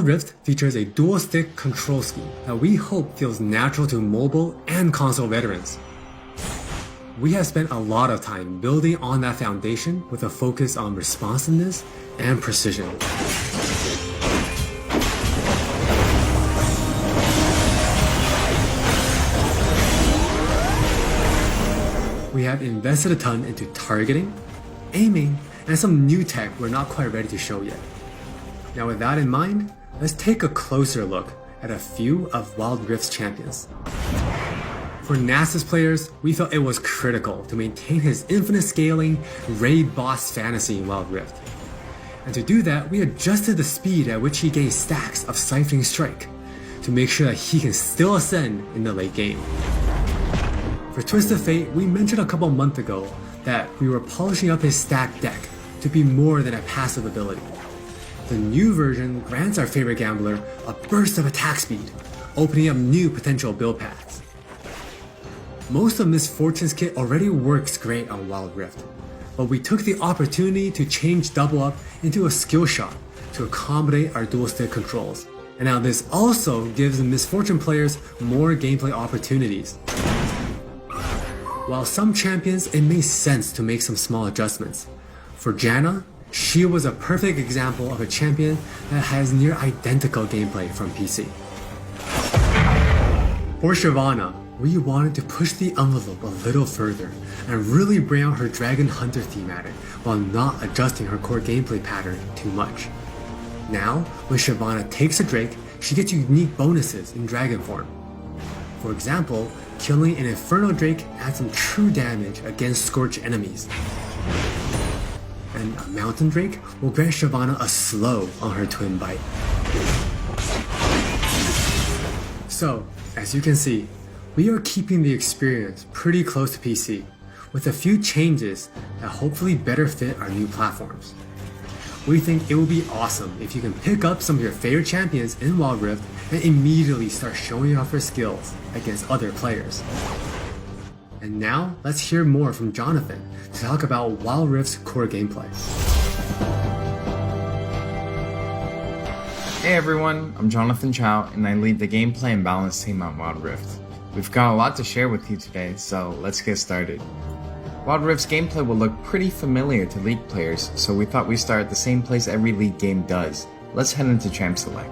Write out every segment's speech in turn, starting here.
Wild Rift features a dual-stick control scheme that we hope feels natural to mobile and console veterans. We have spent a lot of time building on that foundation with a focus on responsiveness and precision. We have invested a ton into targeting, aiming, and some new tech we're not quite ready to show yet. Now with that in mind, let's take a closer look at a few of Wild Rift's champions. For Nasus players, we felt it was critical to maintain his infinite scaling raid boss fantasy in Wild Rift. And to do that, we adjusted the speed at which he gains stacks of Siphoning Strike to make sure that he can still ascend in the late game. For Twisted Fate, we mentioned a couple months ago that we were polishing up his stack deck to be more than a passive ability. The new version grants our favorite gambler a burst of attack speed, opening up new potential build paths. Most of Miss Fortune's kit already works great on Wild Rift, but we took the opportunity to change Double Up into a skill shot to accommodate our dual stick controls. And now this also gives the Miss Fortune players more gameplay opportunities. While some champions, it made sense to make some small adjustments. For Janna, she was a perfect example of a champion that has near identical gameplay from PC. For Shyvana, we wanted to push the envelope a little further and really bring out her Dragon Hunter thematic while not adjusting her core gameplay pattern too much. Now, when Shyvana takes a Drake, she gets unique bonuses in Dragon form. For example, killing an Inferno Drake adds some true damage against Scorch enemies. And a Mountain Drake will grant Shyvana a slow on her Twin Bite. So, as you can see, we are keeping the experience pretty close to PC, with a few changes that hopefully better fit our new platforms. We think it would be awesome if you can pick up some of your favorite champions in Wild Rift and immediately start showing off your skills against other players. And now, let's hear more from Jonathan to talk about Wild Rift's core gameplay. Hey everyone, I'm Jonathan Chow and I lead the gameplay and balance team on Wild Rift. We've got a lot to share with you today, so let's get started. Wild Rift's gameplay will look pretty familiar to League players, so we thought we'd start at the same place every League game does. Let's head into Champ Select.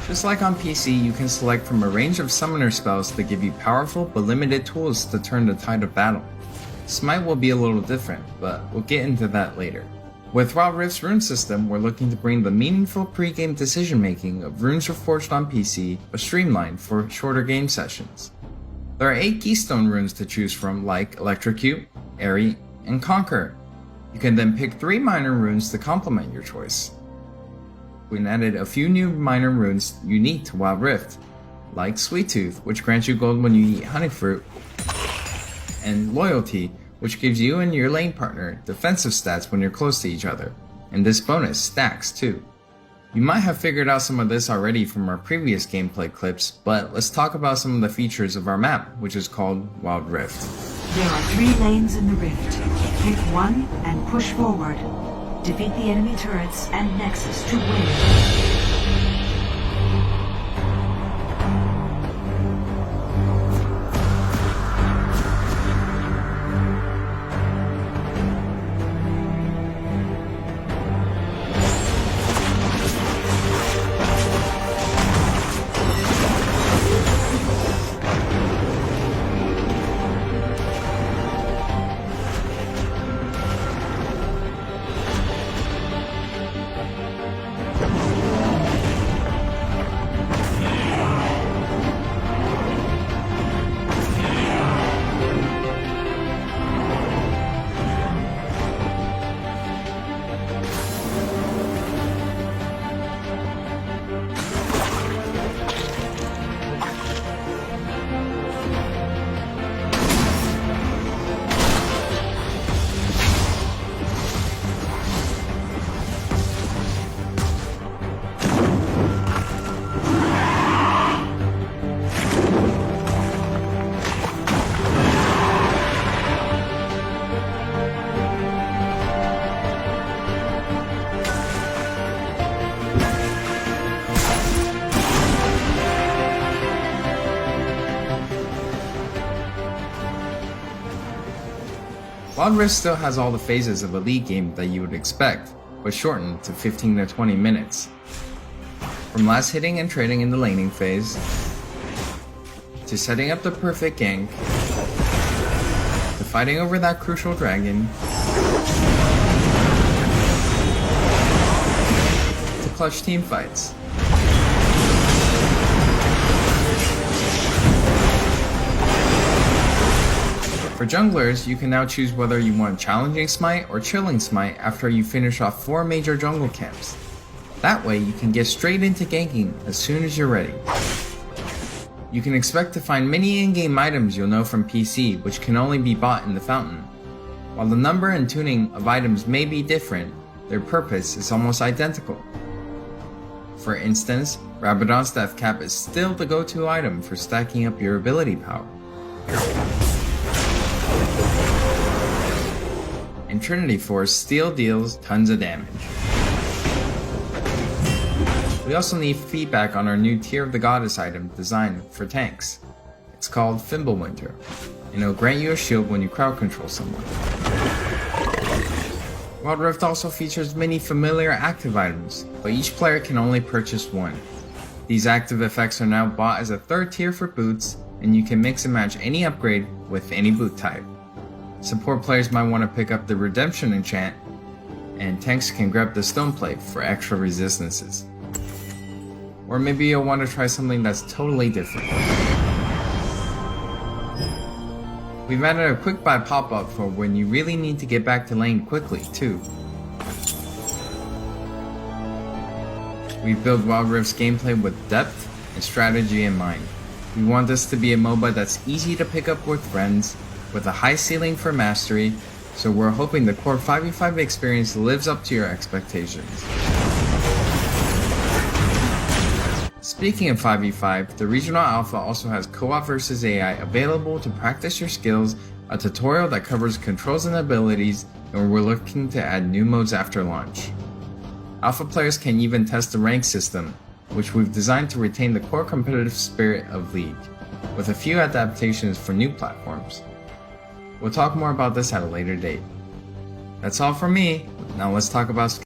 Just like on PC, you can select from a range of summoner spells that give you powerful but limited tools to turn the tide of battle. Smite will be a little different, but we'll get into that later. With Wild Rift's rune system, we're looking to bring the meaningful pre-game decision making of runes reforged on PC, but streamlined for shorter game sessions. There are 8 keystone runes to choose from, like Electrocute, Airy, and Conquer. You can then pick 3 minor runes to complement your choice. We added a few new minor runes unique to Wild Rift, like Sweet Tooth, which grants you gold when you eat honey fruit, and Loyalty, which gives you and your lane partner defensive stats when you're close to each other, and this bonus stacks too. You might have figured out some of this already from our previous gameplay clips, but let's talk about some of the features of our map, which is called Wild Rift. There are 3 lanes in the rift. Pick one and push forward. Defeat the enemy turrets and Nexus to win. Wild Rift still has all the phases of a League game that you would expect, but shortened to 15 to 20 minutes. From last hitting and trading in the laning phase, to setting up the perfect gank, to fighting over that crucial dragon, to clutch team fights. For junglers, you can now choose whether you want challenging smite or chilling smite after you finish off 4 major jungle camps. That way you can get straight into ganking as soon as you're ready. You can expect to find many in-game items you'll know from PC which can only be bought in the fountain. While the number and tuning of items may be different, their purpose is almost identical. For instance, Rabadon's Death Cap is still the go-to item for stacking up your ability power. And Trinity Force still deals tons of damage. We also need feedback on our new Tear of the Goddess item designed for tanks. It's called Fimbulwinter, and it'll grant you a shield when you crowd control someone. Wild Rift also features many familiar active items, but each player can only purchase one. These active effects are now bought as a third tier for boots, and you can mix and match any upgrade with any boot type. Support players might want to pick up the Redemption enchant, and tanks can grab the Stone Plate for extra resistances. Or maybe you'll want to try something that's totally different. We've added a quick buy pop-up for when you really need to get back to lane quickly too. We've built Wild Rift's gameplay with depth and strategy in mind. We want this to be a MOBA that's easy to pick up with friends, with a high ceiling for mastery, so we're hoping the core 5v5 experience lives up to your expectations. Speaking of 5v5, the Regional Alpha also has Co-op vs AI available to practice your skills, a tutorial that covers controls and abilities, and we're looking to add new modes after launch. Alpha players can even test the rank system, which we've designed to retain the core competitive spirit of League, with a few adaptations for new platforms. We'll talk more about this at a later date. That's all from me. Now let's talk about